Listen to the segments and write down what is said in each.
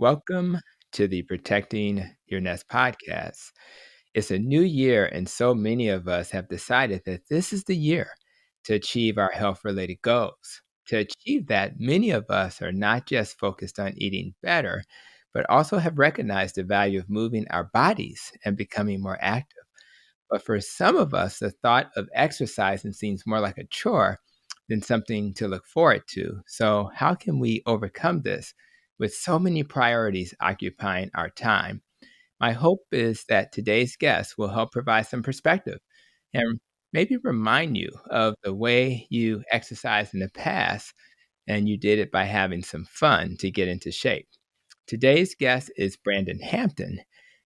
Welcome to the Protecting Your Nest podcast. It's a new year, and so many of us have decided that this is the year to achieve our health related goals. To achieve that, many of us are not just focused on eating better, but also have recognized the value of moving our bodies and becoming more active. But for some of us, the thought of exercising seems more like a chore than something to look forward to. So, how can we overcome this with so many priorities occupying our time? My hope is that today's guest will help provide some perspective and maybe remind you of the way you exercised in the past and you did it by having some fun to get into shape. Today's guest is Brandon Hampton.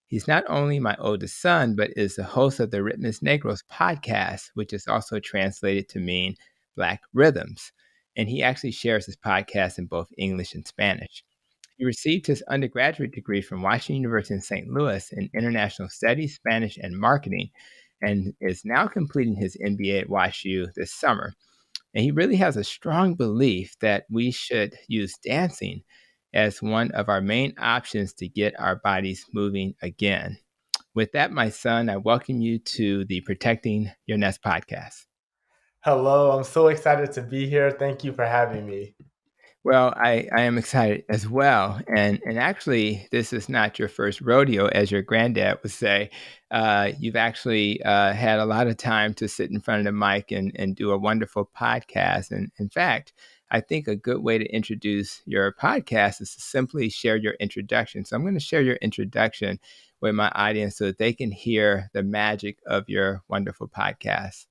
He's not only my oldest son, but is the host of the Ritmos Negros podcast, which is also translated to mean Black Rhythms. And he actually shares his podcast in both English and Spanish. He received his undergraduate degree from Washington University in St. Louis in International Studies, Spanish, and Marketing, and is now completing his MBA at WashU this summer. And he really has a strong belief that we should use dancing as one of our main options to get our bodies moving again. With that, my son, I welcome you to the Protecting Your Nest podcast. Hello, I'm so excited to be here. Thank you for having me. Well, I am excited as well. And actually, this is not your first rodeo, as your granddad would say. You've actually had a lot of time to sit in front of the mic and do a wonderful podcast. And in fact, I think a good way to introduce your podcast is to simply share your introduction. So I'm going to share your introduction with my audience so that they can hear the magic of your wonderful podcast.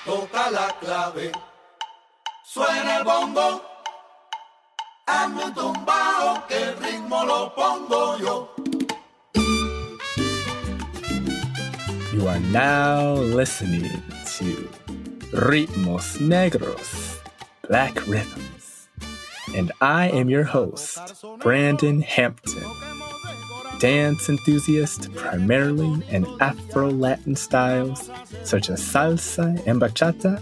Toca la clave, suena el bongo, hazme un tumbao que el ritmo lo pongo yo. You are now listening to Ritmos Negros, Black Rhythms. And I am your host, Brandon Hampton, dance enthusiast primarily in Afro-Latin styles such as salsa and bachata,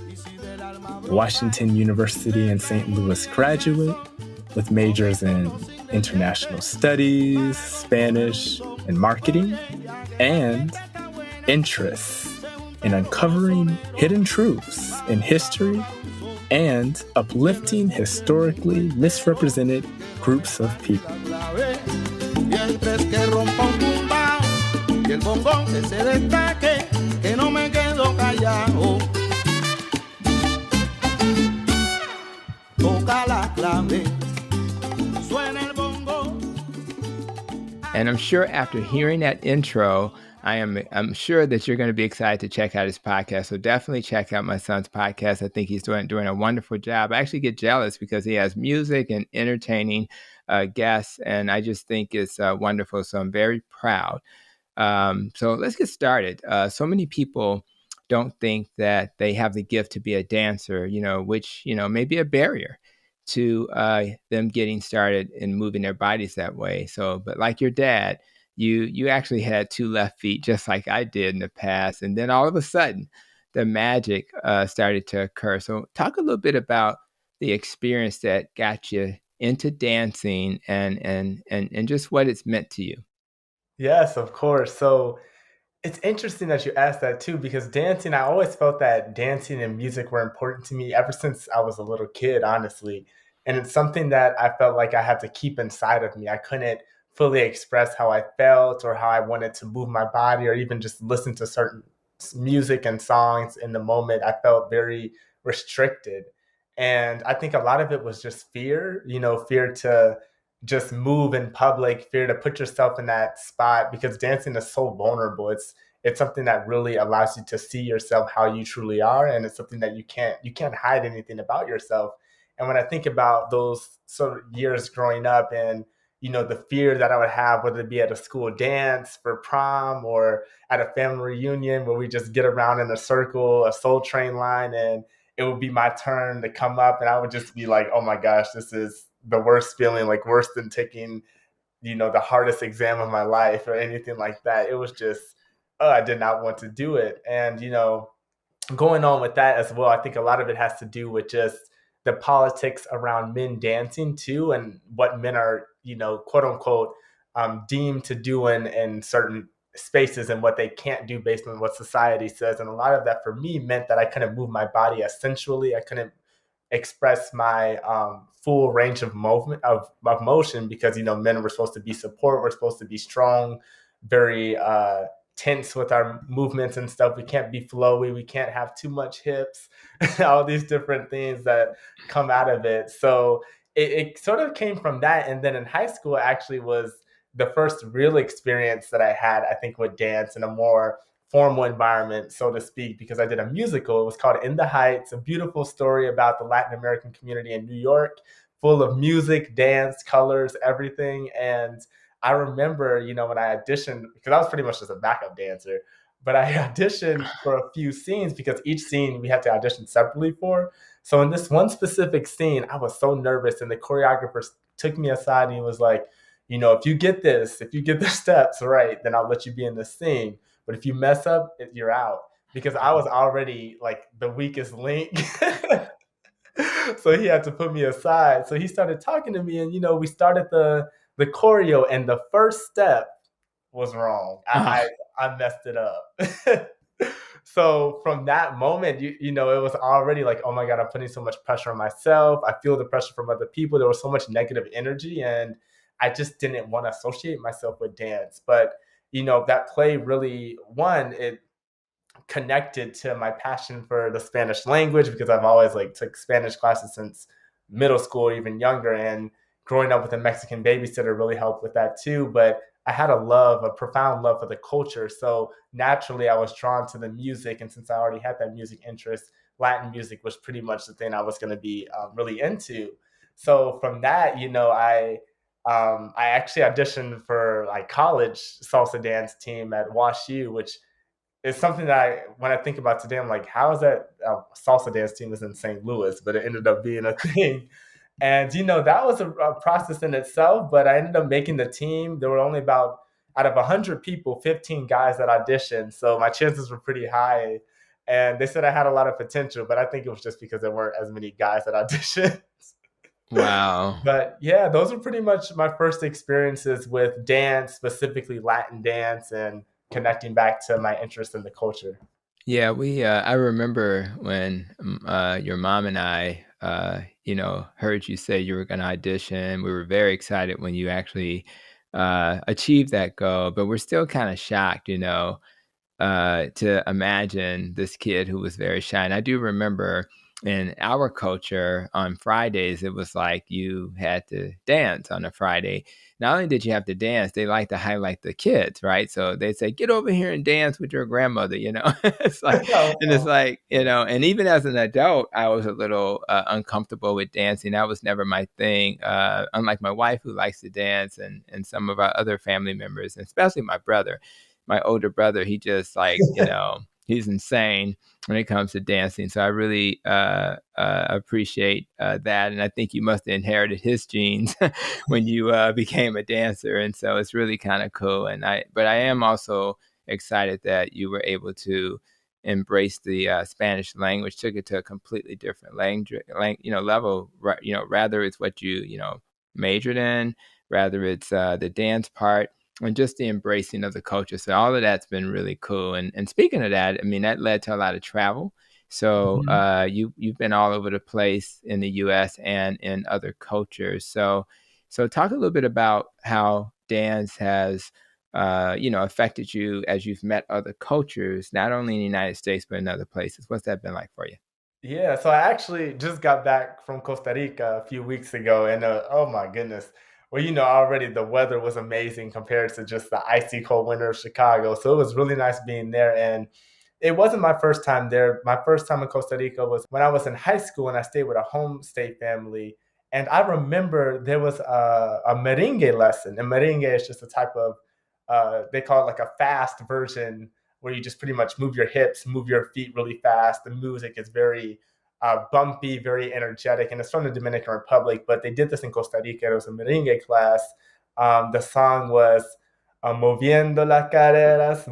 Washington University and St. Louis graduate with majors in international studies, Spanish, and marketing, and interests in uncovering hidden truths in history and uplifting historically misrepresented groups of people. And I'm sure after hearing that intro, I'm sure that you're going to be excited to check out his podcast. So definitely check out my son's podcast. I think he's doing a wonderful job. I actually get jealous because he has music and entertaining guests, and I just think it's wonderful. So I'm very proud. So let's get started. So many people don't think that they have the gift to be a dancer, which, may be a barrier to them getting started and moving their bodies that way. So, but like your dad, you actually had two left feet, just like I did in the past. And then all of a sudden, the magic started to occur. So talk a little bit about the experience that got you into dancing and just what it's meant to you. Yes, of course. So it's interesting that you asked that too, because dancing, I always felt that dancing and music were important to me ever since I was a little kid, honestly. And it's something that I felt like I had to keep inside of me. I couldn't fully express how I felt or how I wanted to move my body or even just listen to certain music and songs in the moment. I felt very restricted. And I think a lot of it was just fear, fear to just move in public, fear to put yourself in that spot because dancing is so vulnerable. It's something that really allows you to see yourself how you truly are, and it's something that you can't hide anything about yourself. And when I think about those sort of years growing up and the fear that I would have, whether it be at a school dance for prom or at a family reunion where we just get around in a circle, a Soul Train line, and it would be my turn to come up and I would just be like, oh my gosh, this is the worst feeling, like worse than taking, the hardest exam of my life or anything like that. It was just, I did not want to do it. And, going on with that as well, I think a lot of it has to do with just the politics around men dancing too, and what men are, quote unquote, deemed to do in certain spaces and what they can't do based on what society says. And a lot of that for me meant that I couldn't move my body as sensually. I couldn't express my full range of movement of motion, because men were supposed to be support, we're supposed to be strong, very tense with our movements and stuff. We can't be flowy, we can't have too much hips, all these different things that come out of it. So it sort of came from that. And then in high school actually was the first real experience that I had, I think, with dance in a more formal environment, so to speak, because I did a musical. It was called In the Heights, a beautiful story about the Latin American community in New York, full of music, dance, colors, everything. And I remember, when I auditioned, because I was pretty much just a backup dancer, but I auditioned for a few scenes because each scene we had to audition separately for. So in this one specific scene, I was so nervous, and the choreographer took me aside and he was like, if you get the steps right, then I'll let you be in the scene. But if you mess up, you're out. Because I was already like the weakest link. So he had to put me aside. So he started talking to me, and we started the choreo, and the first step was wrong. I messed it up. So from that moment, it was already like, oh my God, I'm putting so much pressure on myself. I feel the pressure from other people. There was so much negative energy, and I just didn't want to associate myself with dance. But that play really, it connected to my passion for the Spanish language, because I've always took Spanish classes since middle school, even younger, and growing up with a Mexican babysitter really helped with that too. But I had a profound love for the culture. So naturally I was drawn to the music. And since I already had that music interest, Latin music was pretty much the thing I was going to be really into. So from that, I actually auditioned for college salsa dance team at WashU, which is something that when I think about today, I'm like, how is that salsa dance team is in St. Louis, but it ended up being a thing. And, that was a process in itself, but I ended up making the team. There were only about, out of 100 people, 15 guys that auditioned. So my chances were pretty high. And they said I had a lot of potential, but I think it was just because there weren't as many guys that auditioned. Wow. But yeah, those are pretty much my first experiences with dance, specifically Latin dance, and connecting back to my interest in the culture. Yeah, I remember when your mom and I, heard you say you were going to audition. We were very excited when you actually achieved that goal, but we're still kind of shocked, to imagine this kid who was very shy. And I do remember in our culture on Fridays, it was like you had to dance on a Friday. Not only did you have to dance, they like to highlight the kids, right? So they say, get over here and dance with your grandmother, It's like, and it's like, and even as an adult, I was a little uncomfortable with dancing. That was never my thing. Unlike my wife, who likes to dance, and some of our other family members, and especially my brother. My older brother, he just he's insane when it comes to dancing. So I really appreciate that. And I think you must have inherited his genes when you became a dancer. And so it's really kind of cool. But I am also excited that you were able to embrace the Spanish language, took it to a completely different level, rather it's what you majored in, rather it's the dance part, and just the embracing of the culture. So all of that's been really cool. And speaking of that, I mean, that led to a lot of travel. So you've been all over the place in the U.S. and in other cultures. So talk a little bit about how dance has, affected you as you've met other cultures, not only in the United States, but in other places. What's that been like for you? Yeah, so I actually just got back from Costa Rica a few weeks ago, and oh my goodness. Well, already the weather was amazing compared to just the icy cold winter of Chicago. So it was really nice being there. And it wasn't my first time there. My first time in Costa Rica was when I was in high school, and I stayed with a homestay family. And I remember there was a merengue lesson. And merengue is just a type of, they call it like a fast version, where you just pretty much move your hips, move your feet really fast. The music is very bumpy, very energetic, and it's from the Dominican Republic. But they did this in Costa Rica. It was a merengue class. The song was moviendo las caderas,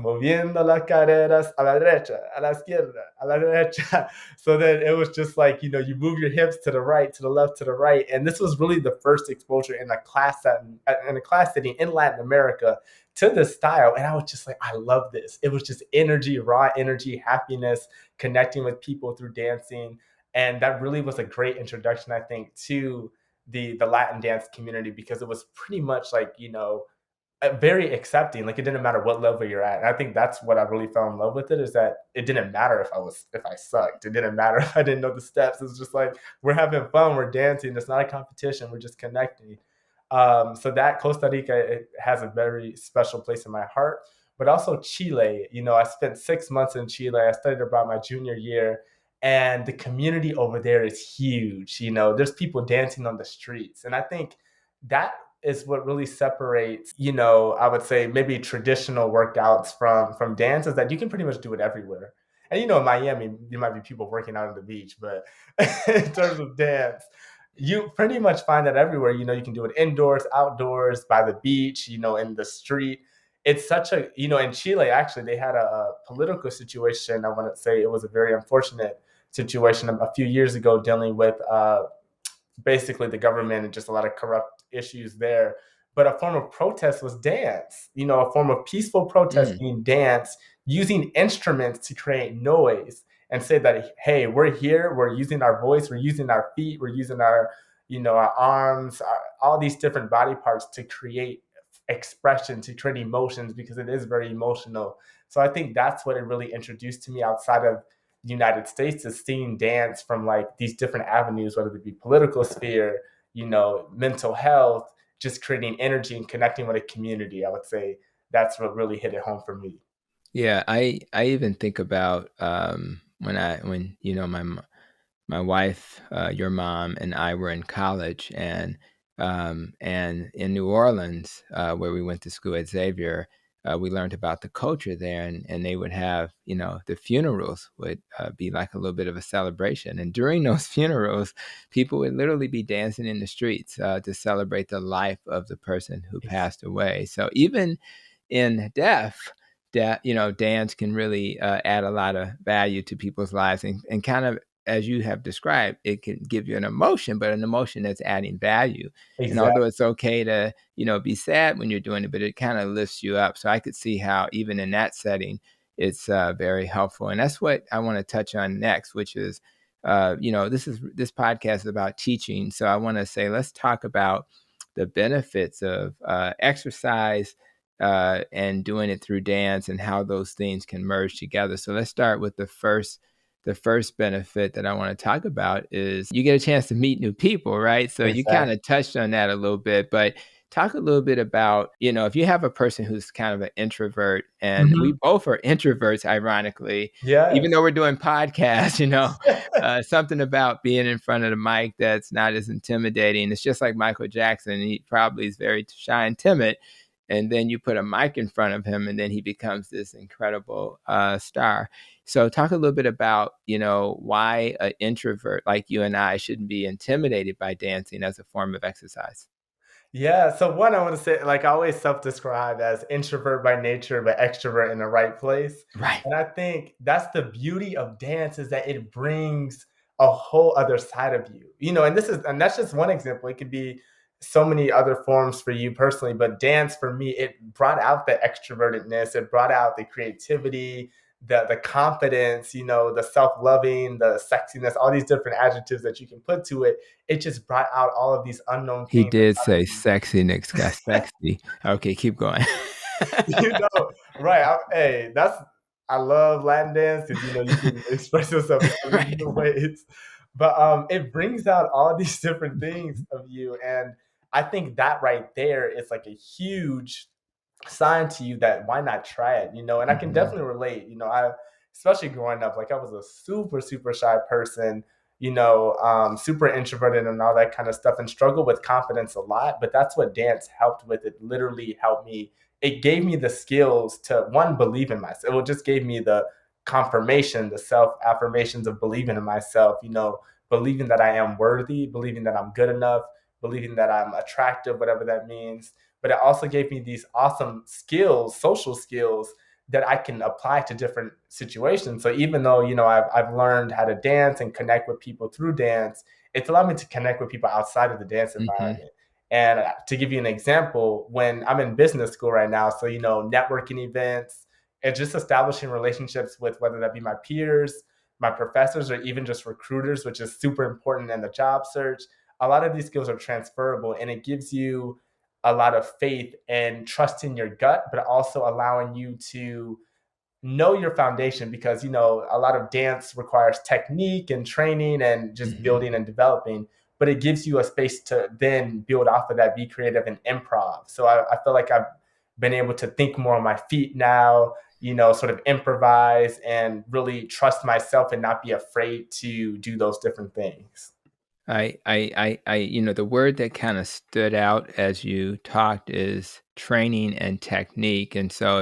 a la derecha, a la izquierda, a la derecha. So then it was just like, you move your hips to the right, to the left, to the right. And this was really the first exposure in a class setting in Latin America to this style. And I was just like, I love this. It was just energy, raw energy, happiness, connecting with people through dancing. And that really was a great introduction, I think, to the Latin dance community, because it was pretty much like, very accepting. Like, it didn't matter what level you're at. And I think that's what I really fell in love with it, is that it didn't matter if I sucked. It didn't matter if I didn't know the steps. It's just like, we're having fun, we're dancing. It's not a competition. We're just connecting. So that Costa Rica, it has a very special place in my heart. But also Chile. I spent 6 months in Chile. I studied abroad my junior year, and the community over there is huge. There's people dancing on the streets, and I think that is what really separates, I would say maybe traditional workouts from dance, is that you can pretty much do it everywhere. And in Miami, there might be people working out on the beach, but in terms of dance, you pretty much find that everywhere. You can do it indoors, outdoors, by the beach, in the street. It's such a, in Chile, actually, they had a political situation. I want to say it was a very unfortunate situation a few years ago, dealing with basically the government and just a lot of corrupt issues there. But a form of protest was dance, a form of peaceful protest being dance, using instruments to create noise and say that, hey, we're here, we're using our voice, we're using our feet, we're using our arms, all these different body parts to create expression, to create emotions, because it is very emotional. So I think that's what it really introduced to me outside of the United States, is seeing dance from like these different avenues, whether it be political sphere, mental health, just creating energy and connecting with a community. I would say that's what really hit it home for me. Yeah, I even think about when my wife, your mom, and I were in college, and in New Orleans, where we went to school at Xavier, we learned about the culture there, and they would have, the funerals would be like a little bit of a celebration. And during those funerals, people would literally be dancing in the streets to celebrate the life of the person who passed away. So even in death, dance can really add a lot of value to people's lives, and kind of, as you have described, it can give you an emotion, but an emotion that's adding value. Exactly. And although it's okay to, be sad when you're doing it, but it kind of lifts you up. So I could see how even in that setting, it's very helpful. And that's what I want to touch on next, which is, this podcast is about teaching. So I want to say, let's talk about the benefits of exercise and doing it through dance, and how those things can merge together. So let's start with the first benefit that I want to talk about is you get a chance to meet new people, right? So Exactly. You kind of touched on that a little bit, but talk a little bit about, if you have a person who's kind of an introvert, and we both are introverts, ironically, even though we're doing podcasts, something about being in front of the mic that's not as intimidating. It's just like Michael Jackson. He probably is very shy and timid. And then you put a mic in front of him, and then he becomes this incredible star. So talk a little bit about, why an introvert like you and I shouldn't be intimidated by dancing as a form of exercise. Yeah. So one, I want to say, like, I always self-describe as introvert by nature, but extrovert in the right place. Right. And I think that's the beauty of dance, is that it brings a whole other side of you, and that's just one example. It could be so many other forms for you personally, but dance for me, it brought out the extrovertedness. It brought out the creativity, the confidence, the self-loving, the sexiness, all these different adjectives that you can put to it. It just brought out all of these unknown He things. did say sexy, Nick's got sexy. Okay, keep going. Right. I love Latin dance, because you can express yourself in so many different ways. But it brings out all these different things of you, and I think that right there is like a huge sign to you that why not try it, and I can definitely relate. I, especially growing up, like, I was a super super shy person, super introverted and all that kind of stuff, and struggled with confidence a lot. But that's what dance helped with. It literally helped me. It gave me the skills to, one, believe in myself. It just gave me the confirmation, the self affirmations of believing in myself, believing that I am worthy, believing that I'm good enough, believing that I'm attractive, whatever that means. But it also gave me these awesome skills, social skills that I can apply to different situations. So even though, I've learned how to dance and connect with people through dance, it's allowed me to connect with people outside of the dance Mm-hmm. environment. And to give you an example, when I'm in business school right now, so, networking events and just establishing relationships with whether that be my peers, my professors, or even just recruiters, which is super important in the job search. A lot of these skills are transferable, and it gives you a lot of faith and trust in your gut, but also allowing you to know your foundation, because a lot of dance requires technique and training and just Mm-hmm. building and developing, but it gives you a space to then build off of that, be creative and improv. So I feel like I've been able to think more on my feet now, sort of improvise and really trust myself and not be afraid to do those different things. The word that kind of stood out as you talked is training and technique. And so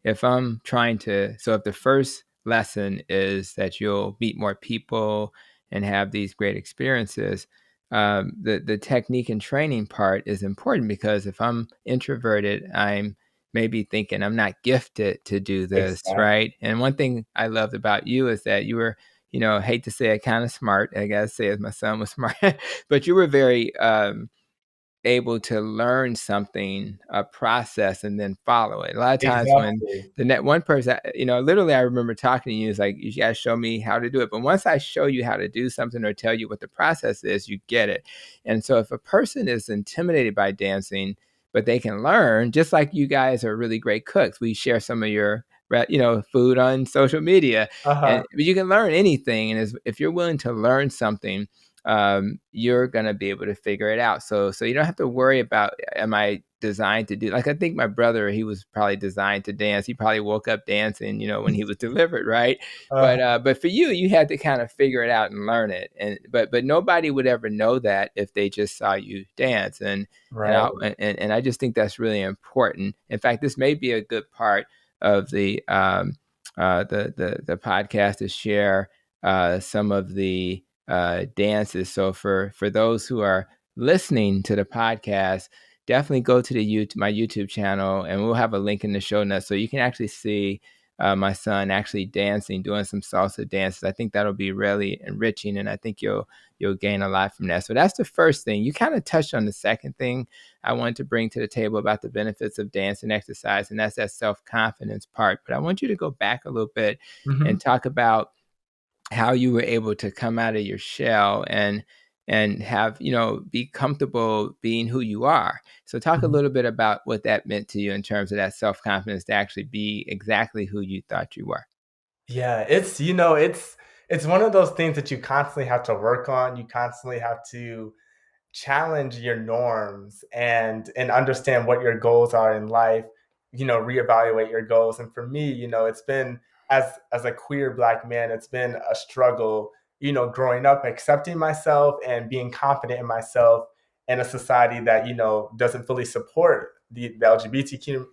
if I'm trying to, so if the first lesson is that you'll meet more people and have these great experiences, the technique and training part is important, because if I'm introverted, I'm maybe thinking I'm not gifted to do this, Exactly. right? And one thing I loved about you is that you were, hate to say it, kind of smart. I gotta say, as my son was smart, but you were very able to learn something, a process, and then follow it. A lot of times when Exactly. the net one person, literally, I remember talking to you, is like, you gotta show me how to do it. But once I show you how to do something or tell you what the process is, you get it. And so if a person is intimidated by dancing, but they can learn, just like you guys are really great cooks. We share some of your food on social media, Uh-huh. and you can learn anything. And if you're willing to learn something, you're gonna be able to figure it out. So you don't have to worry about, am I designed to do, like, I think my brother, he was probably designed to dance. He probably woke up dancing, when he was delivered, right? Uh, But for you, you had to kind of figure it out and learn it. And but nobody would ever know that if they just saw you dance. right. And I just think that's really important. In fact, this may be a good part of the podcast, to share some of the dances. So for those who are listening to the podcast, definitely go to my YouTube channel, and we'll have a link in the show notes so you can actually see my son actually dancing, doing some salsa dances. I think that'll be really enriching, and I think you'll gain a lot from that. So that's the first thing. You kind of touched on the second thing I wanted to bring to the table about the benefits of dance and exercise, and that's that self-confidence part. But I want you to go back a little bit and Mhm. talk about how you were able to come out of your shell and have, be comfortable being who you are. So talk a Mhm. little bit about what that meant to you in terms of that self-confidence to actually be exactly who you thought you were. Yeah, it's one of those things that you constantly have to work on. You constantly have to challenge your norms and understand what your goals are in life, reevaluate your goals. And for me, it's been, as a queer black man, it's been a struggle, growing up, accepting myself and being confident in myself in a society that, doesn't fully support the LGBTQ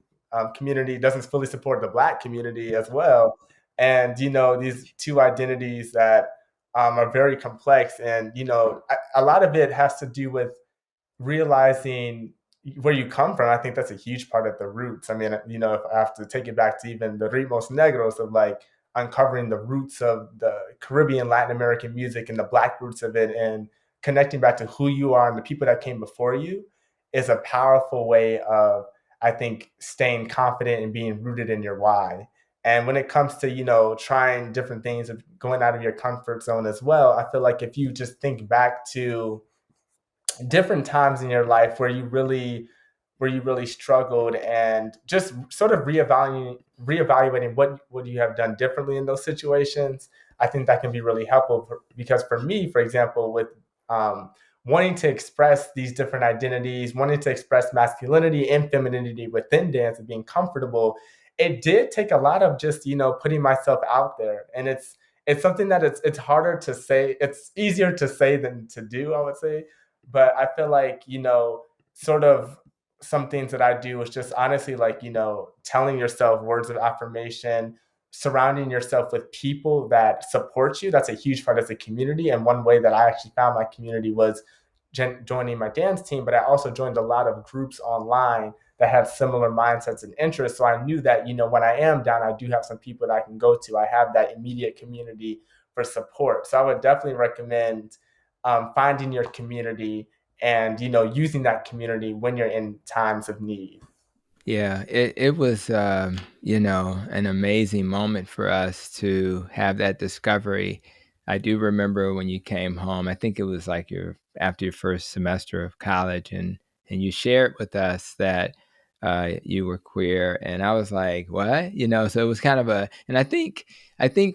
community, doesn't fully support the black community as well. And, these two identities that are very complex. And, a lot of it has to do with realizing where you come from. I think that's a huge part of the roots. I mean, if I have to take it back to even the Ritmos Negros, of like uncovering the roots of the Caribbean, Latin American music and the black roots of it, and connecting back to who you are and the people that came before you, is a powerful way of, I think, staying confident and being rooted in your why. And when it comes to, trying different things, of going out of your comfort zone as well, I feel like if you just think back to different times in your life where you really struggled, and just sort of reevaluating what you have done differently in those situations, I think that can be really helpful. Because for me, for example, with um, wanting to express these different identities, wanting to express masculinity and femininity within dance and being comfortable, it did take a lot of just putting myself out there. And it's something that it's harder to say. It's easier to say than to do, I would say. But I feel like, sort of some things that I do is just honestly, like, telling yourself words of affirmation, surrounding yourself with people that support you. That's a huge part as a community. And one way that I actually found my community was joining my dance team, but I also joined a lot of groups online that have similar mindsets and interests. So I knew that, when I am down, I do have some people that I can go to. I have that immediate community for support. So I would definitely recommend finding your community and, using that community when you're in times of need. Yeah, it was, an amazing moment for us to have that discovery. I do remember when you came home. I think it was like after your first semester of college, and you shared with us that you were queer, and I was like, "What?" So it was kind of and I think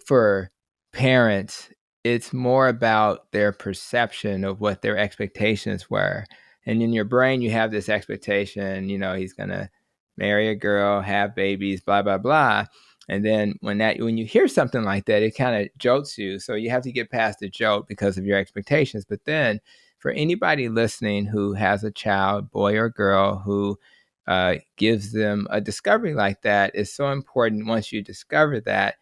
for parents, it's more about their perception of what their expectations were, and in your brain, you have this expectation. He's gonna marry a girl, have babies, blah, blah, blah. And then when you hear something like that, it kind of jolts you. So you have to get past the jolt because of your expectations. But then for anybody listening who has a child, boy or girl, who gives them a discovery like that, it's so important once you discover that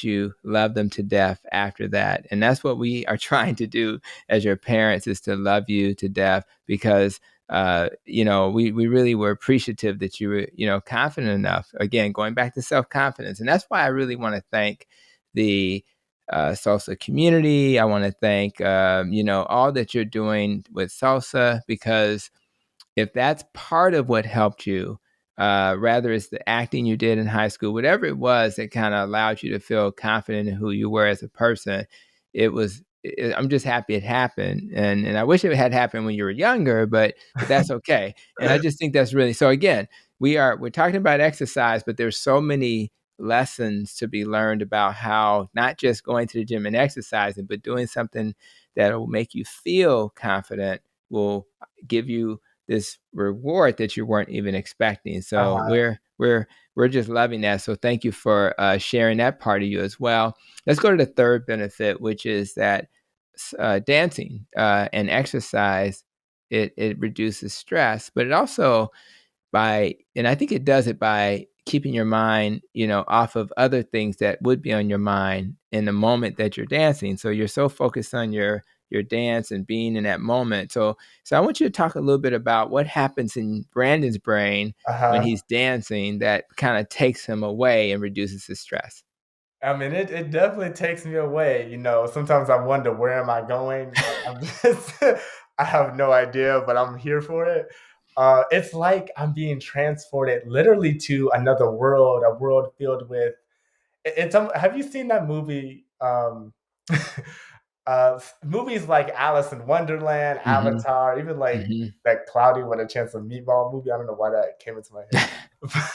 you love them to death after that. And that's what we are trying to do as your parents, is to love you to death, because we really were appreciative that you were, confident enough. Again, going back to self-confidence. And that's why I really want to thank the salsa community. I want to thank, all that you're doing with salsa, because if that's part of what helped you, rather it's the acting you did in high school, whatever it was that kind of allowed you to feel confident in who you were as a person, I'm just happy it happened. And I wish it had happened when you were younger, but that's okay. And I just think that's really, so again, we're talking about exercise, but there's so many lessons to be learned about how not just going to the gym and exercising, but doing something that will make you feel confident will give you this reward that you weren't even expecting. So we're just loving that. So thank you for sharing that part of you as well. Let's go to the third benefit, which is that dancing and exercise, it reduces stress, but it also and I think it does it by keeping your mind, off of other things that would be on your mind in the moment that you're dancing. So you're so focused on your dance and being in that moment. So I want you to talk a little bit about what happens in Brandon's brain when Uh-huh. he's dancing that kind of takes him away and reduces his stress. I mean, it definitely takes me away. Sometimes I wonder, where am I going? I'm just, I have no idea, but I'm here for it. It's like I'm being transported literally to another world, a world filled with. Have you seen that movie? Movies like Alice in Wonderland, Hmm. Avatar, even like Hmm. that Cloudy with a Chance of Meatball movie. I don't know why that came into my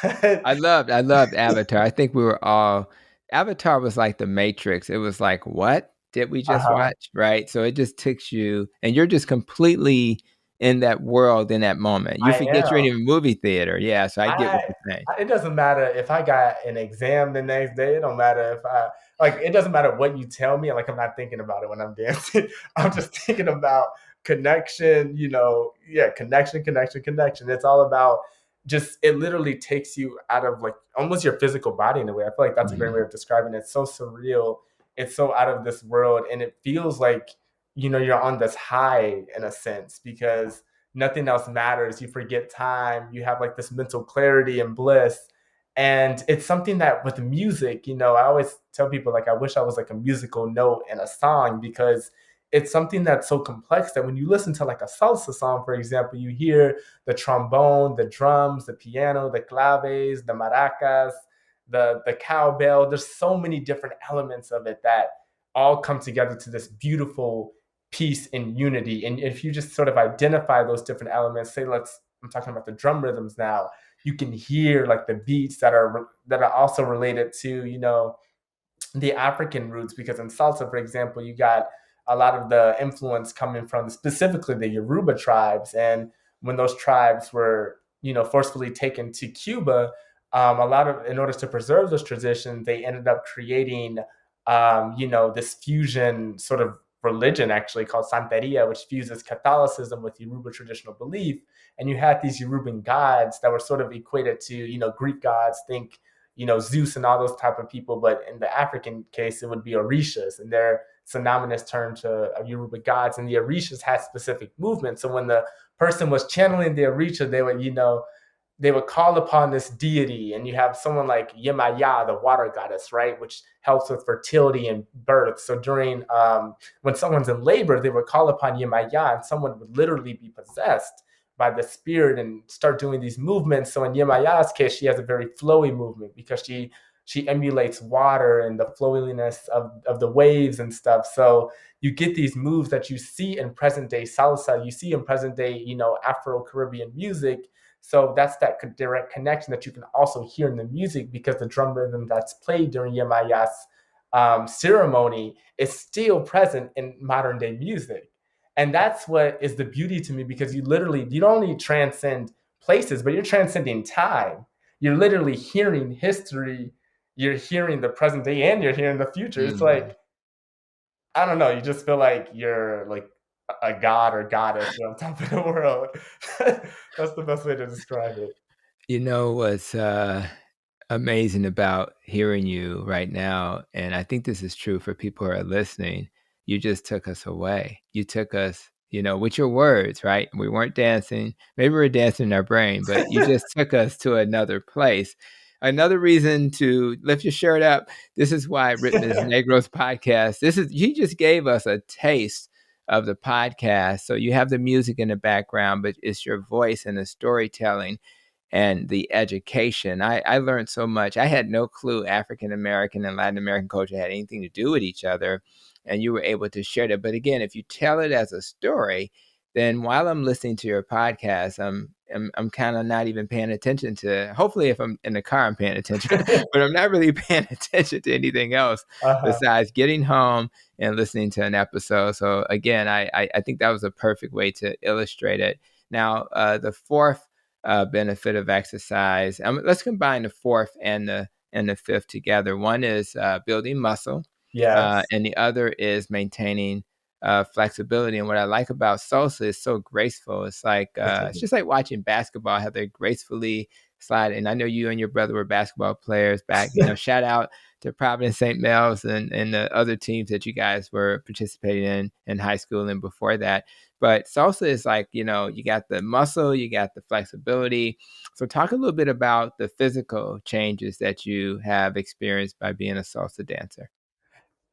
head, I loved Avatar. I think we were all Avatar was like the Matrix. It was like, what did we just uh-huh. watch? Right? So it just takes you, and you're just completely in that world in that moment. You I forget you're in am. a movie theater. Yeah, so I get what I you're saying. it doesn't matter if I got an exam the next day. It don't matter if it doesn't matter what you tell me. Like, I'm not thinking about it when I'm dancing. I'm just thinking about connection. Yeah, connection. It's all about just. It literally takes you out of like almost your physical body in a way. I feel like that's a great way Mhm. of describing it. It's so surreal. It's so out of this world, and it feels like you're on this high in a sense because nothing else matters. You forget time. You have like this mental clarity and bliss. And it's something that with music, I always tell people like I wish I was like a musical note in a song because it's something that's so complex that when you listen to like a salsa song, for example, you hear the trombone, the drums, the piano, the claves, the maracas, the cowbell. There's so many different elements of it that all come together to this beautiful peace and unity. And if you just sort of identify those different elements, I'm talking about the drum rhythms now, you can hear like the beats that are also related to, the African roots, because in salsa, for example, you got a lot of the influence coming from specifically the Yoruba tribes. And when those tribes were, forcefully taken to Cuba, in order to preserve those traditions, they ended up creating, this fusion sort of religion actually called Santeria, which fuses Catholicism with Yoruba traditional belief. And you had these Yoruban gods that were sort of equated to, Greek gods, think Zeus and all those type of people. But in the African case, it would be Orishas, and they're synonymous term to Yoruba gods, and the orishas had specific movements. So when the person was channeling the orisha, they would call upon this deity, and you have someone like Yemaya, the water goddess, right, which helps with fertility and birth. So during when someone's in labor, they would call upon Yemaya, and someone would literally be possessed by the spirit and start doing these movements. So in Yemaya's case, she has a very flowy movement because she emulates water and the flowiness of the waves and stuff. So you get these moves that you see in present day salsa, you see in present day, Afro-Caribbean music. So that's that direct connection that you can also hear in the music, because the drum rhythm that's played during Yemaya's ceremony is still present in modern day music. And that's what is the beauty to me, because you don't only transcend places, but you're transcending time. You're literally hearing history, you're hearing the present day, and you're hearing the future. It's like, I don't know, you just feel like you're like a god or goddess on top of the world. That's the best way to describe it. What's amazing about hearing you right now, and I think this is true for people who are listening, you just took us away. You took us, with your words, right? We weren't dancing. Maybe we were dancing in our brain, but you just took us to another place. Another reason to lift your shirt up. This is why Ritmos Negros podcast. You just gave us a taste of the podcast. So you have the music in the background, but it's your voice and the storytelling and the education. I learned so much. I had no clue African American and Latin American culture had anything to do with each other, and you were able to share that. But again, if you tell it as a story, then while I'm listening to your podcast, I'm kind of not even paying attention to. Hopefully, if I'm in the car, I'm paying attention, but I'm not really paying attention to anything else besides getting home and listening to an episode. So again, I think that was a perfect way to illustrate it. Now, the fourth benefit of exercise. Let's combine the fourth and the fifth together. One is building muscle, yes, and the other is maintaining flexibility. And what I like about salsa is so graceful. It's like it's just like watching basketball, how they gracefully slide. And I know you and your brother were basketball players back. Shout out to Providence St. Mel's and the other teams that you guys were participating in high school and before that. But salsa is like, you got the muscle, you got the flexibility. So talk a little bit about the physical changes that you have experienced by being a salsa dancer.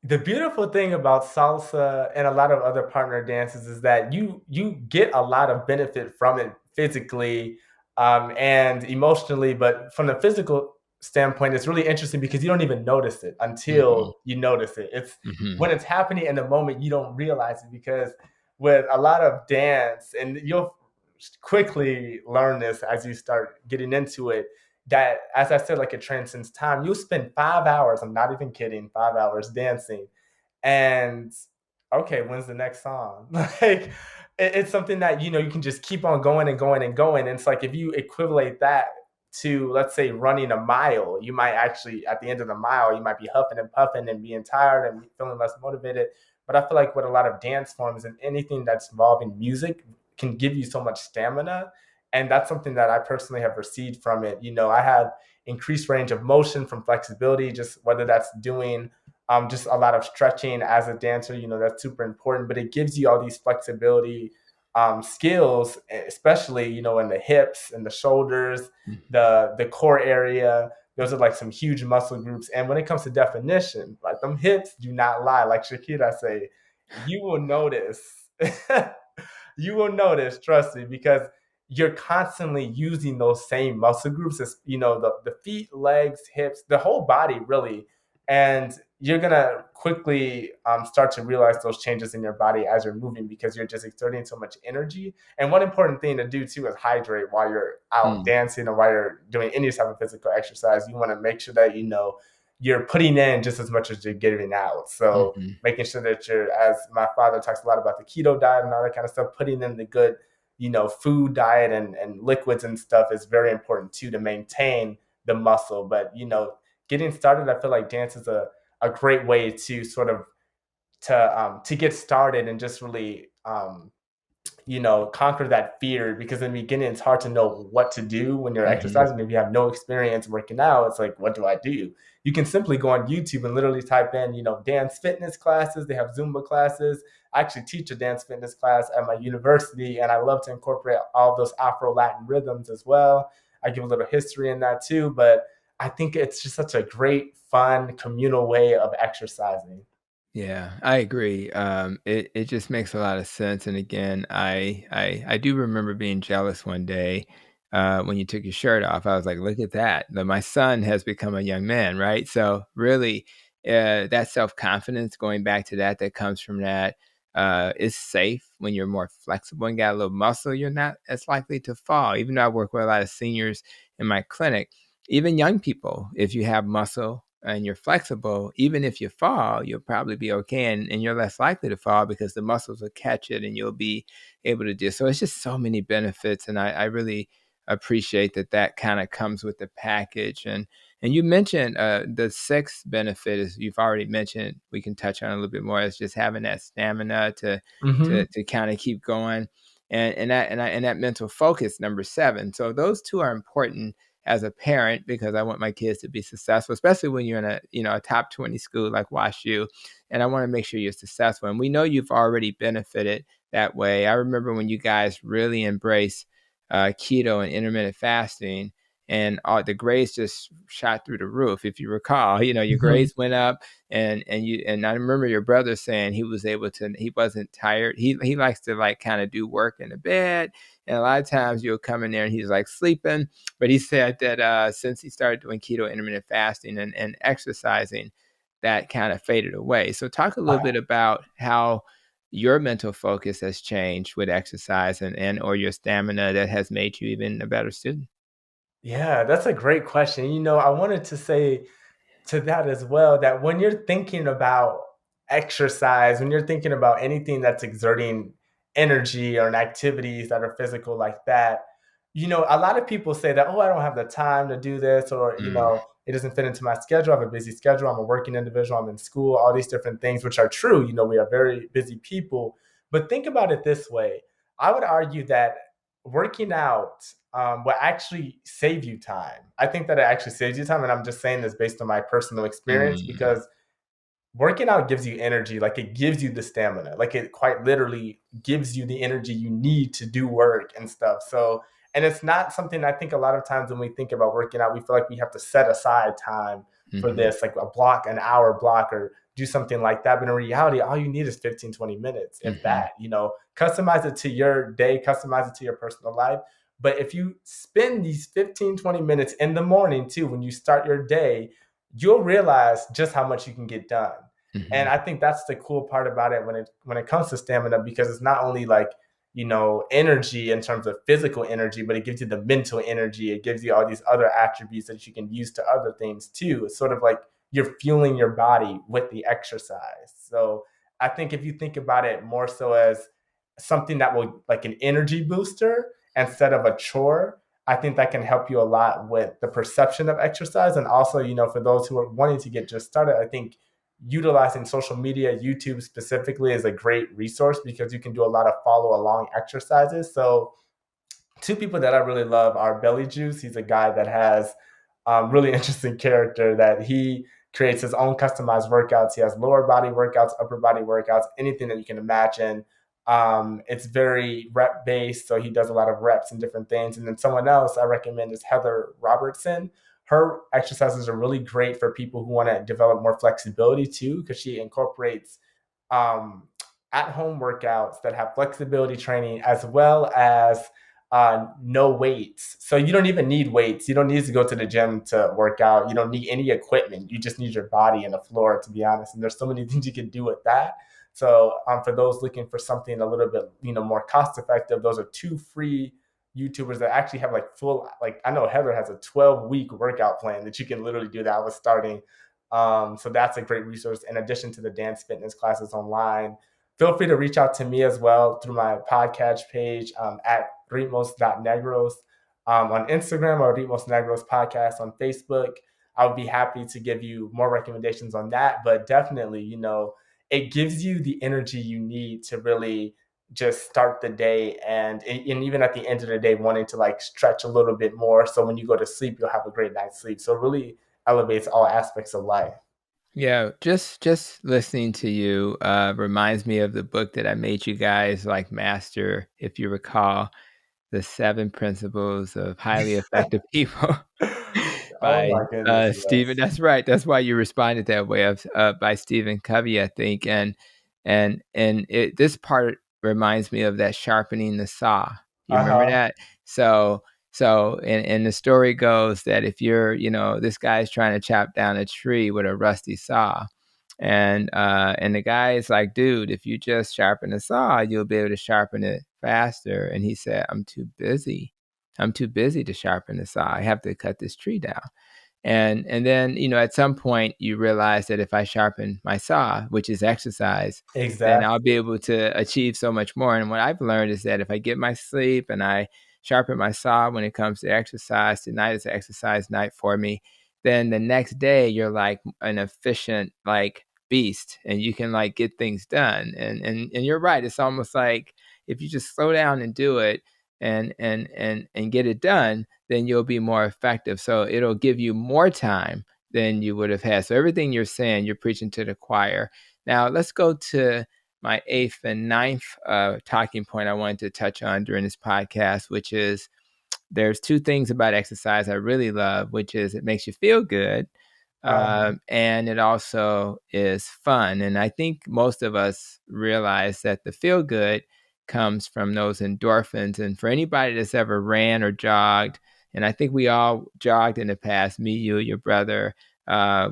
The beautiful thing about salsa and a lot of other partner dances is that you get a lot of benefit from it physically and emotionally. But from the physical standpoint, it's really interesting because you don't even notice it until you notice it. It's when it's happening in the moment, you don't realize it, because with a lot of dance, and you'll quickly learn this as you start getting into it, that, as I said, like it transcends time. You'll spend 5 hours, I'm not even kidding, 5 hours dancing. And okay, when's the next song? Like it's something that, you can just keep on going and going and going. And it's like, if you equivalent that to, let's say, running a mile, you might actually, at the end of the mile, you might be huffing and puffing and being tired and feeling less motivated. But I feel like with a lot of dance forms and anything that's involving music can give you so much stamina. And that's something that I personally have received from it. I have increased range of motion from flexibility, just whether that's doing just a lot of stretching as a dancer, that's super important. But it gives you all these flexibility skills, especially, in the hips and the shoulders, the core area. Those are like some huge muscle groups. And when it comes to definition, like them hips do not lie. Like Shakira say, you will notice. You will notice, trust me, because you're constantly using those same muscle groups as, the feet, legs, hips, the whole body really. And you're going to quickly start to realize those changes in your body as you're moving, because you're just exerting so much energy. And one important thing to do too is hydrate while you're out dancing or while you're doing any type of physical exercise. You want to make sure that, you're putting in just as much as you're getting out. So making sure that you're, as my father talks a lot about the keto diet and all that kind of stuff, putting in the good, food diet and liquids and stuff is very important too, to maintain the muscle. But, getting started, I feel like dance is a great way to sort of to get started and just really conquer that fear, because in the beginning it's hard to know what to do when you're Mhm. exercising. If you have no experience working out, it's like, what do I do? You can simply go on YouTube and literally type in, dance fitness classes. They have Zumba classes. I actually teach a dance fitness class at my university, and I love to incorporate all those Afro Latin rhythms as well. I give a little history in that too, but I think it's just such a great, fun, communal way of exercising. Yeah, I agree. It just makes a lot of sense. And again, I do remember being jealous one day when you took your shirt off. I was like, look at that. My son has become a young man, right? So really, that self confidence, going back to that, that comes from that, is safe when you're more flexible and got a little muscle. You're not as likely to fall. Even though I work with a lot of seniors in my clinic, even young people, if you have muscle and you're flexible, even if you fall, you'll probably be okay. And you're less likely to fall because the muscles will catch it and you'll be able to do. So it's just so many benefits. And I really appreciate that kind of comes with the package. And you mentioned the sixth benefit is you've already mentioned, we can touch on a little bit more, is just having that stamina Hmm. to kind of keep going. And that mental focus, number seven. So those two are important as a parent, because I want my kids to be successful, especially when you're in a top 20 school like WashU, and I want to make sure you're successful. And we know you've already benefited that way. I remember when you guys really embraced keto and intermittent fasting, and the grades just shot through the roof. If you recall, your Hmm. grades went up, and I remember your brother saying he wasn't tired. He likes to like kind of do work in the bed, and a lot of times you'll come in there and he's like sleeping. But he said that since he started doing keto intermittent fasting and exercising, that kind of faded away. So talk a little bit about how your mental focus has changed with exercise and or your stamina that has made you even a better student. Yeah, that's a great question. I wanted to say to that as well, that when you're thinking about exercise, when you're thinking about anything that's exerting energy or activities that are physical like that, a lot of people say that, oh, I don't have the time to do this, or, Mm, it doesn't fit into my schedule. I have a busy schedule. I'm a working individual. I'm in school, all these different things, which are true. We are very busy people. But think about it this way. I would argue that working out will actually save you time. I think that it actually saves you time. And I'm just saying this based on my personal experience, mm, because working out gives you energy. Like, it gives you the stamina. Like, it quite literally gives you the energy you need to do work and stuff. So, and it's not something, I think a lot of times when we think about working out, we feel like we have to set aside time for mhm, this, like a block, an hour block, or do something like that. But in reality, all you need is 15, 20 minutes, if mhm, that, customize it to your day, customize it to your personal life. But if you spend these 15, 20 minutes in the morning too, when you start your day, you'll realize just how much you can get done. And mhm, I think that's the cool part about it when it comes to stamina, because it's not only like, energy in terms of physical energy, but it gives you the mental energy. It gives you all these other attributes that you can use to other things too. It's sort of like you're fueling your body with the exercise. So I think if you think about it more so as something that will, like, an energy booster instead of a chore, I think that can help you a lot with the perception of exercise. And also, for those who are wanting to get just started, I think utilizing social media, YouTube specifically, is a great resource, because you can do a lot of follow along exercises. So two people that I really love are Belly Juice. He's a guy that has really interesting character, that he creates his own customized workouts. He has lower body workouts, upper body workouts, anything that you can imagine. It's very rep based, so he does a lot of reps and different things. And then someone else I recommend is Heather Robertson. Her exercises are really great for people who want to develop more flexibility too, because she incorporates um, at home workouts that have flexibility training, as well as no weights. So you don't even need weights. You don't need to go to the gym to work out. You don't need any equipment. You just need your body and the floor, to be honest. And there's so many things you can do with that. So for those looking for something a little bit, more cost effective, those are two free YouTubers that actually have like full, like, I know Heather has a 12-week workout plan that you can literally do that. I was starting. So that's a great resource in addition to the dance fitness classes online. Feel free to reach out to me as well through my podcast page at Ritmos.Negros on Instagram, or Ritmos Negros podcast on Facebook. I would be happy to give you more recommendations on that. But definitely, it gives you the energy you need to really just start the day, and even at the end of the day wanting to like stretch a little bit more, so when you go to sleep you'll have a great night's sleep. So it really elevates all aspects of life. Yeah, just listening to you reminds me of the book that I made you guys like master, if you recall, The 7 Principles of Highly Effective People Oh by my goodness, Stephen. yes. That's right. That's why you responded that way, of by Stephen Covey, I think. This part reminds me of that sharpening the saw. You remember Uh-huh. that? So the story goes that if you're, this guy's trying to chop down a tree with a rusty saw. And the guy is like, dude, if you just sharpen the saw, you'll be able to sharpen it faster. And he said, I'm too busy. I'm too busy to sharpen the saw. I have to cut this tree down. And then, at some point you realize that if I sharpen my saw, which is exercise, then I'll Exactly. be able to achieve so much more. And what I've learned is that if I get my sleep and I sharpen my saw when it comes to exercise, tonight is an exercise night for me, then the next day you're like an efficient like beast, and you can like get things done. And you're right. It's almost like if you just slow down and do it and get it done, then you'll be more effective. So it'll give you more time than you would have had. So everything you're saying, you're preaching to the choir. Now let's go to my 8th and 9th talking point I wanted to touch on during this podcast, which is there's 2 things about exercise I really love, which is it makes you feel good. And it also is fun. And I think most of us realize that the feel good comes from those endorphins. And for anybody that's ever ran or jogged, and I think we all jogged in the past, me, you, your brother,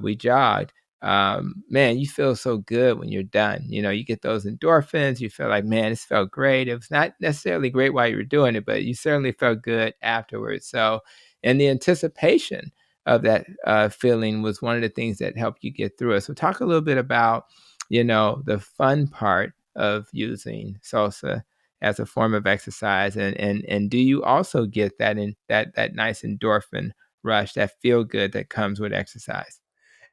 we jogged. Man, you feel so good when you're done. You get those endorphins. You feel like, man, this felt great. It was not necessarily great while you were doing it, but you certainly felt good afterwards. So, and the anticipation of that feeling was one of the things that helped you get through it. So talk a little bit about, the fun part of using salsa as a form of exercise. And do you also get that that nice endorphin rush, that feel good that comes with exercise?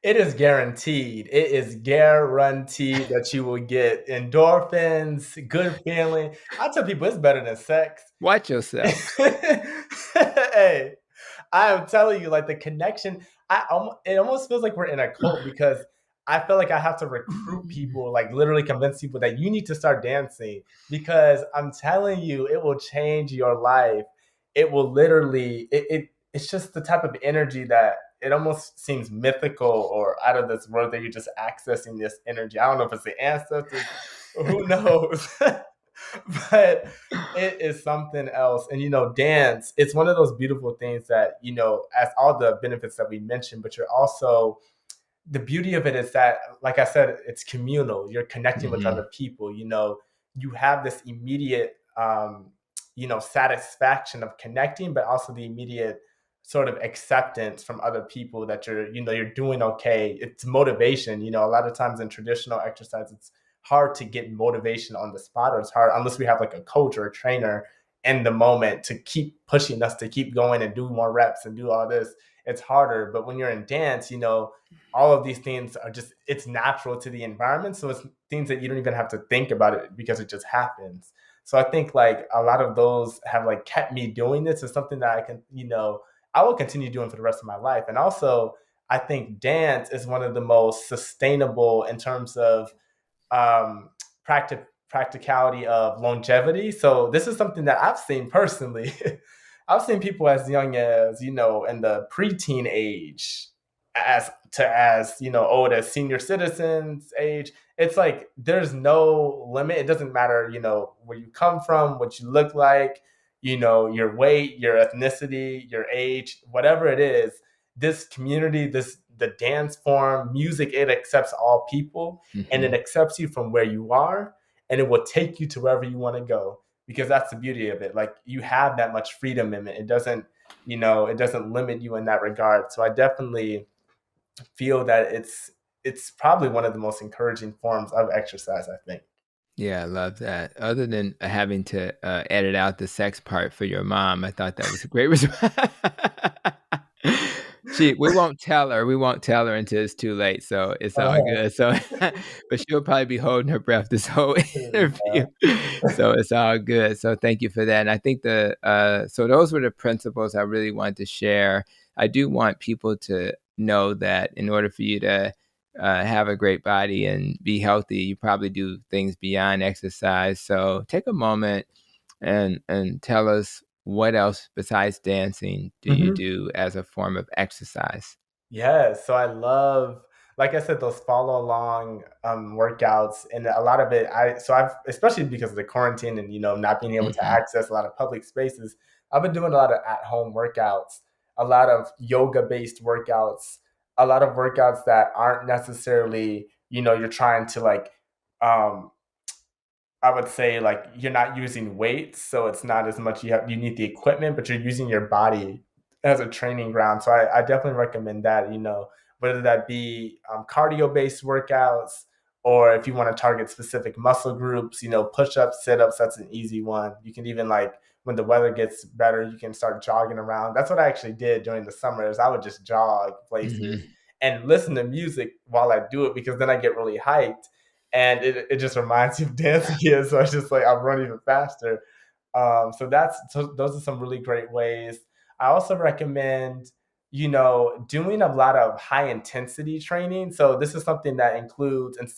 It is guaranteed. It is guaranteed that you will get endorphins, good feeling. I tell people it's better than sex. Watch yourself. Hey, I am telling you, like the connection. It almost feels like we're in a cult, because I feel like I have to recruit people, like literally convince people that you need to start dancing, because I'm telling you, it will change your life. It will literally. It's just the type of energy that it almost seems mythical or out of this world, that you're just accessing this energy. I don't know if it's the ancestors, who knows. But it is something else. And dance, it's one of those beautiful things that, as all the benefits that we mentioned, but you're also, the beauty of it is that, like I said, it's communal. You're connecting with Mm-hmm. other people. You have this immediate satisfaction of connecting, but also the immediate sort of acceptance from other people that you're doing okay. It's motivation. A lot of times in traditional exercise, it's hard to get motivation on the spot, or it's hard unless we have like a coach or a trainer in the moment to keep pushing us to keep going and do more reps and do all this. It's harder. But when you're in dance, all of these things are just, it's natural to the environment. So it's things that you don't even have to think about it, because it just happens. So I think like a lot of those have like kept me doing this. It's something that I will continue doing for the rest of my life. And also, I think dance is one of the most sustainable in terms of um, practicality of longevity. So this is something that I've seen personally. I've seen people as young as, in the preteen age, as old as senior citizens age. It's like there's no limit. It doesn't matter, where you come from, what you look like, your weight, your ethnicity, your age, whatever it is. This community, the dance form, music, it accepts all people, and it Mm-hmm. accepts you from where you are, and it will take you to wherever you want to go, because that's the beauty of it. Like you have that much freedom in it. It doesn't limit you in that regard. So I definitely feel that it's probably one of the most encouraging forms of exercise, I think. Yeah, I love that. Other than having to edit out the sex part for your mom, I thought that was a great response. we won't tell her. We won't tell her until it's too late. So it's all Uh-huh. good. So, but she'll probably be holding her breath this whole interview. So it's all good. So thank you for that. And I think so those were the principles I really wanted to share. I do want people to know that in order for you to have a great body and be healthy, you probably do things beyond exercise. So take a moment and tell us what else besides dancing do you Mhm. do as a form of exercise? Yeah, so I love, like I said, those follow along workouts, and a lot of it. I've, especially because of the quarantine and not being able to Hmm. access a lot of public spaces. I've been doing a lot of at home workouts, a lot of yoga based workouts, a lot of workouts that aren't necessarily you're trying to like um, I would say like you're not using weights, so it's not as much you need the equipment, but you're using your body as a training ground. So I definitely recommend that, whether that be cardio based workouts or if you want to target specific muscle groups, push ups, sit ups, that's an easy one. You can even like when the weather gets better, you can start jogging around. That's what I actually did during the summers. I would just jog places Hmm. and listen to music while I do it because then I get really hyped and it just reminds you of dance again. So it's just like I run even faster. So those are some really great ways. I also recommend, doing a lot of high intensity training. So this is something that includes and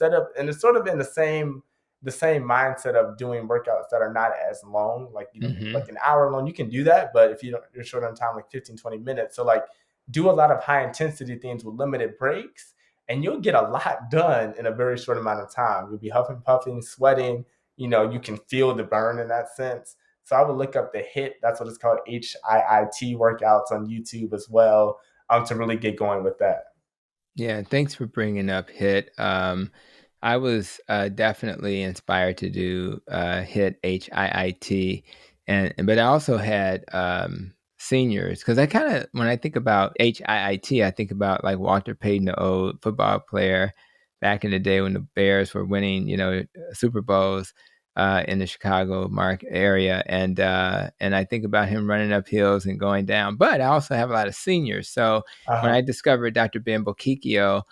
it's sort of in the same mindset of doing workouts that are not as long, like Hmm. like an hour long. You can do that, but if you're short on time, like 15, 20 minutes. So like do a lot of high intensity things with limited breaks and you'll get a lot done in a very short amount of time. You'll be huffing, puffing, sweating. You can feel the burn in that sense. So I would look up the HIT, that's what it's called, HIIT workouts on YouTube as well, to really get going with that. Yeah, thanks for bringing up HIT. I was definitely inspired to do HIT, HIIT, but I also had seniors because I kind of when I think about HIIT, I think about like Walter Payton, the old football player back in the day when the Bears were winning, Super Bowls in the Chicago market area, and I think about him running up hills and going down. But I also have a lot of seniors, so when Uh-huh, I discovered Dr. Ben Bokikio,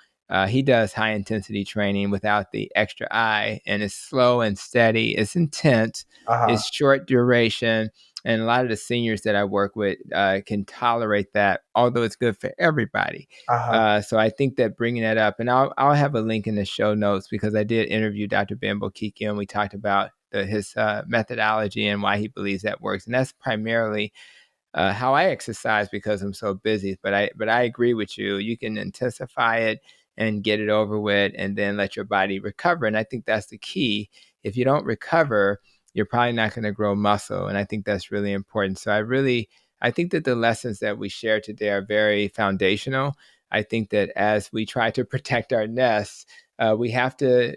he does high intensity training without the extra I, and it's slow and steady. It's intense. uh-huh, It's short duration. And a lot of the seniors that I work with can tolerate that, although it's good for everybody. uh-huh, So I think that bringing that up, and I'll have a link in the show notes because I did interview Dr. Ben Bokikio, and we talked about his methodology and why he believes that works. And that's primarily how I exercise because I'm so busy. But I agree with you. You can intensify it and get it over with, and then let your body recover. And I think that's the key. If you don't recover, you're probably not going to grow muscle. And I think that's really important. So I think that the lessons that we share today are very foundational. I think that as we try to protect our nests, we have to,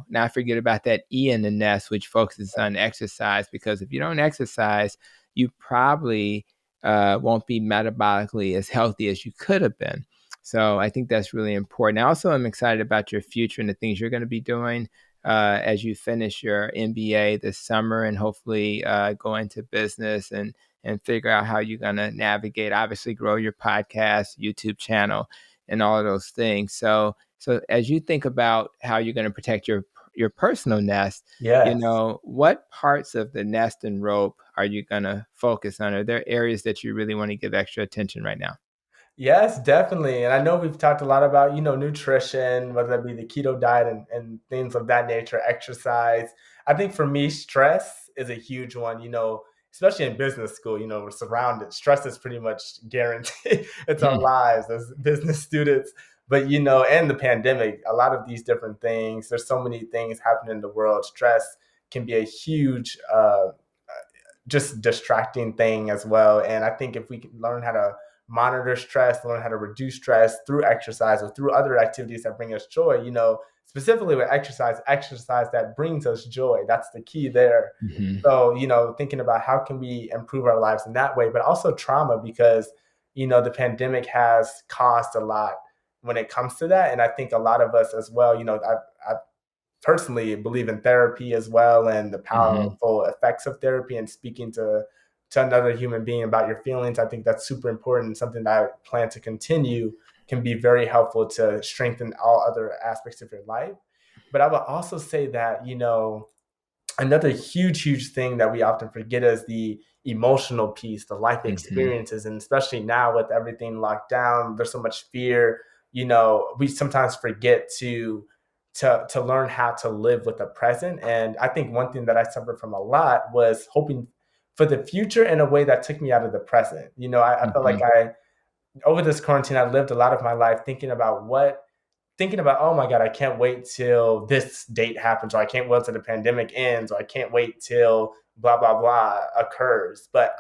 not forget about that E in the nest, which focuses on exercise. Because if you don't exercise, you probably won't be metabolically as healthy as you could have been. So I think that's really important. I also am excited about your future and the things you're going to be doing as you finish your MBA this summer and hopefully go into business and figure out how you're going to navigate, obviously grow your podcast, YouTube channel, and all of those things. So as you think about how you're going to protect your personal nest, yes. what parts of the nest and rope are you going to focus on? Are there areas that you really want to give extra attention right now? Yes, definitely. And I know we've talked a lot about, nutrition, whether that be the keto diet and things of that nature, exercise. I think for me, stress is a huge one, especially in business school, we're surrounded. Stress is pretty much guaranteed. It's our lives as business students. But, and the pandemic, a lot of these different things, there's so many things happening in the world. Stress can be a huge, just distracting thing as well. And I think if we can learn how to monitor stress, learn how to reduce stress through exercise or through other activities that bring us joy, specifically with exercise that brings us joy. That's the key there. Hmm. So, thinking about how can we improve our lives in that way, but also trauma because, the pandemic has caused a lot when it comes to that. And I think a lot of us as well, I've personally believe in therapy as well and the Hmm. powerful effects of therapy and speaking to to another human being about your feelings. I think that's super important. Something that I plan to continue, can be very helpful to strengthen all other aspects of your life. But I would also say that, another huge thing that we often forget is the emotional piece, the life Mm-hmm. experiences. And especially now with everything locked down, there's so much fear. We sometimes forget to learn how to live with the present. And I think one thing that I suffered from a lot was hoping for the future in a way that took me out of the present. I felt Mm-hmm. like over this quarantine, I lived a lot of my life thinking about, oh my God, I can't wait till this date happens, or I can't wait till the pandemic ends, or I can't wait till blah, blah, blah occurs. But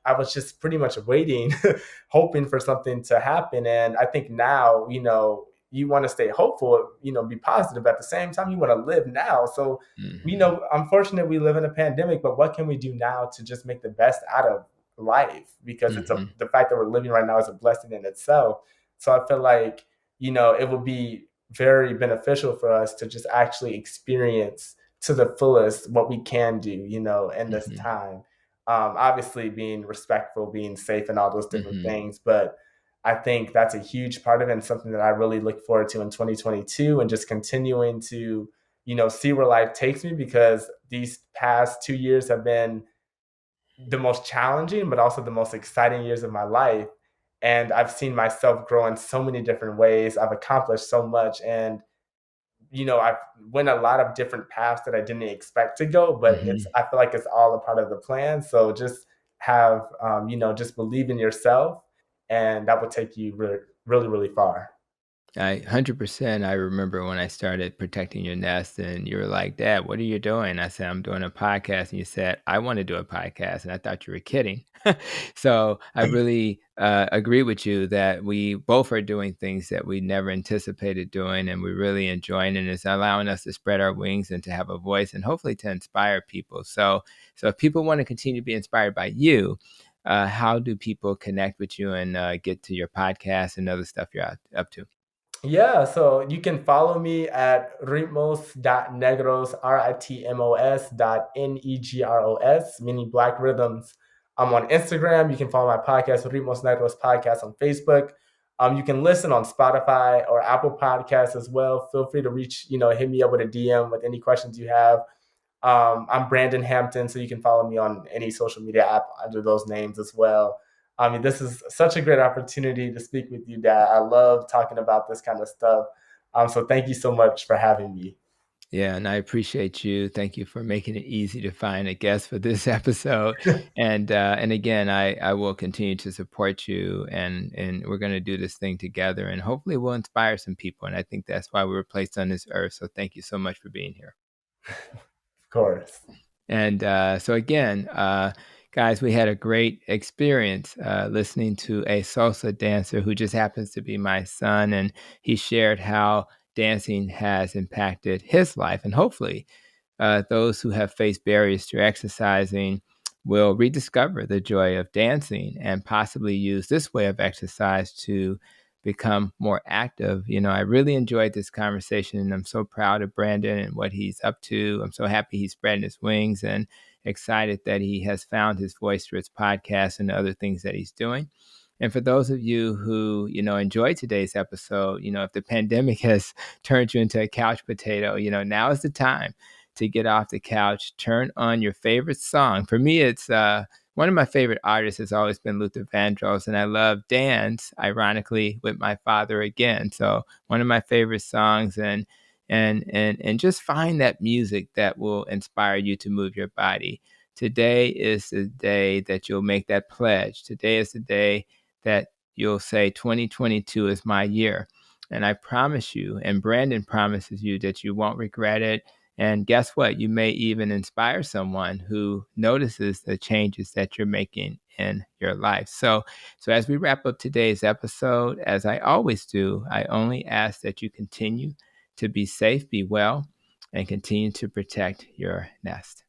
I was just pretty much waiting, hoping for something to happen. And I think now, you want to stay hopeful, be positive. At the same time, you want to live now. So, Mm-hmm. unfortunately, we live in a pandemic, but what can we do now to just make the best out of life? Because Mm-hmm. the fact that we're living right now is a blessing in itself. So I feel like, it would be very beneficial for us to just actually experience to the fullest what we can do, in this Mm-hmm. time. Obviously, being respectful, being safe, and all those different Mm-hmm. things. But I think that's a huge part of it, and something that I really look forward to in 2022, and just continuing to, see where life takes me, because these past 2 years have been the most challenging, but also the most exciting years of my life. And I've seen myself grow in so many different ways. I've accomplished so much. And, I've went a lot of different paths that I didn't expect to go, but Mm-hmm. I feel like it's all a part of the plan. So just just believe in yourself, and that will take you really, really, really far. 100%. I remember when I started protecting your nest, and you were like, "Dad, what are you doing?" I said, "I'm doing a podcast." And you said, "I want to do a podcast." And I thought you were kidding. So I really agree with you that we both are doing things that we never anticipated doing, and we're really enjoying it. And it's allowing us to spread our wings and to have a voice, and hopefully to inspire people. So if people want to continue to be inspired by you, how do people connect with you and get to your podcast and other stuff you're up to? Yeah, so you can follow me at ritmos.negros, Ritmos.negros, meaning Black Rhythms. I'm on Instagram. You can follow my podcast, Ritmos Negros Podcast, on Facebook. You can listen on Spotify or Apple Podcasts as well. Feel free to hit me up with a DM with any questions you have. I'm Brandon Hampton, so you can follow me on any social media app under those names as well. I mean, this is such a great opportunity to speak with you, Dad. I love talking about this kind of stuff. So thank you so much for having me. Yeah, and I appreciate you. Thank you for making it easy to find a guest for this episode. And again, I will continue to support you, and we're going to do this thing together, and hopefully we'll inspire some people. And I think that's why we were placed on this earth. So thank you so much for being here. Of course. And so again, guys, we had a great experience listening to a salsa dancer who just happens to be my son, and he shared how dancing has impacted his life. And hopefully, those who have faced barriers to exercising will rediscover the joy of dancing and possibly use this way of exercise to become more active. I really enjoyed this conversation, and I'm so proud of Brandon and what he's up to. I'm so happy he's spreading his wings, and excited that he has found his voice through his podcast and other things that he's doing. And for those of you who, enjoyed today's episode, if the pandemic has turned you into a couch potato, now is the time to get off the couch, turn on your favorite song. For me, it's one of my favorite artists has always been Luther Vandross, and I love Dance, ironically, with my father again. So one of my favorite songs, and just find that music that will inspire you to move your body. Today is the day that you'll make that pledge. Today is the day that you'll say 2022 is my year. And I promise you, and Brandon promises you, that you won't regret it. And guess what? You may even inspire someone who notices the changes that you're making in your life. So as we wrap up today's episode, as I always do, I only ask that you continue to be safe, be well, and continue to protect your nest.